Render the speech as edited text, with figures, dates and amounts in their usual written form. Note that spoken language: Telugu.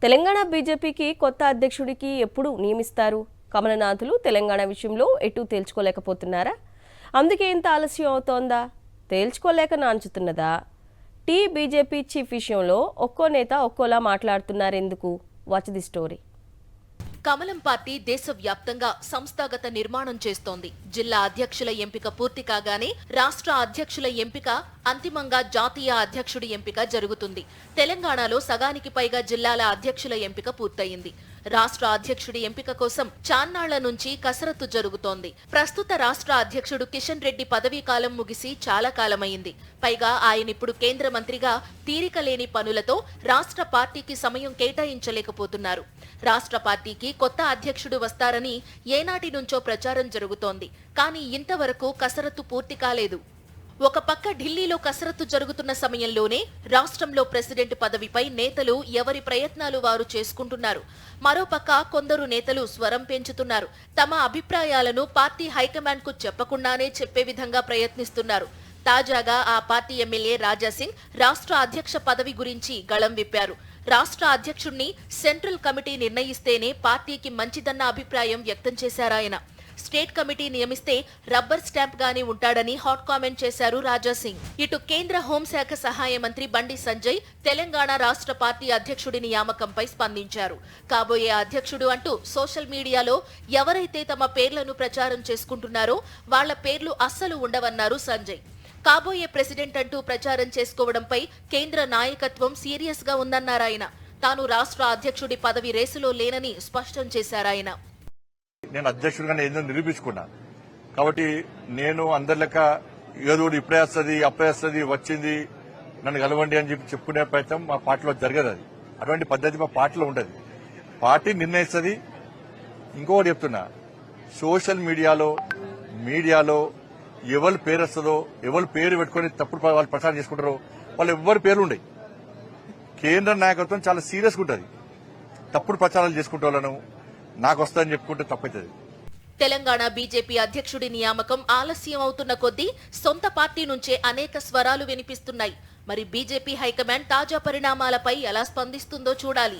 తెలంగాణ బీజేపీకి కొత్త అధ్యక్షుడికి ఎప్పుడు నియమిస్తారు? కమలనాథులు తెలంగాణ విషయంలో ఎటు తేల్చుకోలేకపోతున్నారా? అందుకే ఇంత ఆలస్యం అవుతోందా? తేల్చుకోలేక నాంచుతున్నదా? బీజేపీ చీఫ్ విషయంలో ఒక్కో నేత ఒక్కోలా మాట్లాడుతున్నారెందుకు? Watch the story. కమలం పార్టీ దేశవ్యాప్తంగా సంస్థాగత నిర్మాణం చేస్తోంది. జిల్లా అధ్యక్షుల ఎంపిక పూర్తి కాగానే రాష్ట్ర అధ్యక్షుల ఎంపిక, అంతిమంగా జాతీయ అధ్యక్షుడి ఎంపిక జరుగుతుంది. తెలంగాణలో సగానికి పైగా జిల్లాల అధ్యక్షుల ఎంపిక పూర్తయింది. రాష్ట్ర అధ్యక్షుడి ఎంపిక కోసం చాన్నాళ్ల నుంచి కసరత్తు జరుగుతోంది. ప్రస్తుత రాష్ట్ర అధ్యక్షుడు కిషన్ రెడ్డి పదవీ కాలం ముగిసి చాలా కాలమైంది. పైగా ఆయనిప్పుడు కేంద్ర మంత్రిగా తీరిక లేని పనులతో రాష్ట్ర పార్టీకి సమయం కేటాయించలేకపోతున్నారు. రాష్ట్ర పార్టీకి కొత్త అధ్యక్షుడు వస్తారని ఏనాటి నుంచో ప్రచారం జరుగుతోంది. కానీ ఇంతవరకు కసరత్తు పూర్తి కాలేదు. ఒక పక్క ఢిల్లీలో కసరత్తు జరుగుతున్న సమయంలోనే రాష్ట్రంలో ప్రెసిడెంట్ పదవిపై నేతలు ఎవరి ప్రయత్నాలు వారు చేసుకుంటున్నారు. మరోపక్క కొందరు నేతలు స్వరం పెంచుతున్నారు. తమ అభిప్రాయాలను పార్టీ హైకమాండ్ కు చెప్పకుండానే చెప్పే విధంగా ప్రయత్నిస్తున్నారు. తాజాగా ఆ పార్టీ ఎమ్మెల్యే రాజాసింగ్ రాష్ట్ర అధ్యక్ష పదవి గురించి గళం విప్పారు. రాష్ట్ర అధ్యక్షుణ్ణి సెంట్రల్ కమిటీ నిర్ణయిస్తేనే పార్టీకి మంచిదన్న అభిప్రాయం వ్యక్తం చేశారాయన. స్టేట్ కమిటీ నియమిస్తే రబ్బర్ స్టాంప్ గానీ ఉంటాడని హాట్ కామెంట్ చేశారు రాజాసింగ్. ఇటు కేంద్ర హోంశాఖ సహాయ మంత్రి బండి సంజయ్ తెలంగాణ రాష్ట్ర పార్టీ అధ్యక్షుడి నియామకంపై స్పందించారు. కాబోయే అధ్యక్షుడు అంటూ సోషల్ మీడియాలో ఎవరైతే తమ పేర్లను ప్రచారం చేసుకుంటున్నారో వాళ్ల పేర్లు అస్సలు ఉండవన్నారు సంజయ్. కాబోయే ప్రెసిడెంట్ అంటూ ప్రచారం చేసుకోవడంపై కేంద్ర నాయకత్వం సీరియస్ గా ఉందన్నారాయన. తాను రాష్ట్ర అధ్యక్షుడి పదవి రేసులో లేనని స్పష్టం చేశారాయన. నేను అధ్యక్షుడిగానే ఏదో నిరూపించుకున్నా కాబట్టి నేను అందరి లెక్క ఏదో ఇప్పుడే వస్తుంది అప్పుడే వస్తుంది వచ్చింది నన్ను కలవండి అని చెప్పి చెప్పుకునే ప్రయత్నం మా పార్టీలో జరగదు. అది అటువంటి పద్ధతి మా పార్టీలో ఉండదు. పార్టీ నిర్ణయిస్తుంది. ఇంకొకటి చెప్తున్నా, సోషల్ మీడియాలో ఎవరి పేరు వస్తుందో ఎవరి పేరు పెట్టుకుని తప్పుడు వాళ్ళు ప్రచారం చేసుకుంటారో వాళ్ళు ఎవరి పేర్లు ఉండవు. కేంద్ర నాయకత్వం చాలా సీరియస్గా ఉంటుంది. తప్పుడు ప్రచారాలు చేసుకుంటే వాళ్ళను నాకు వస్తుందని చెప్పుకుంటే తప్పవుతుంది. తెలంగాణ బీజేపీ అధ్యక్షుడి నియామకం ఆలస్యం అవుతున్న కొద్దీ సొంత పార్టీ నుంచే అనేక స్వరాలు వినిపిస్తున్నాయి. మరి బీజేపీ హైకమాండ్ తాజా పరిణామాలపై ఎలా స్పందిస్తుందో చూడాలి.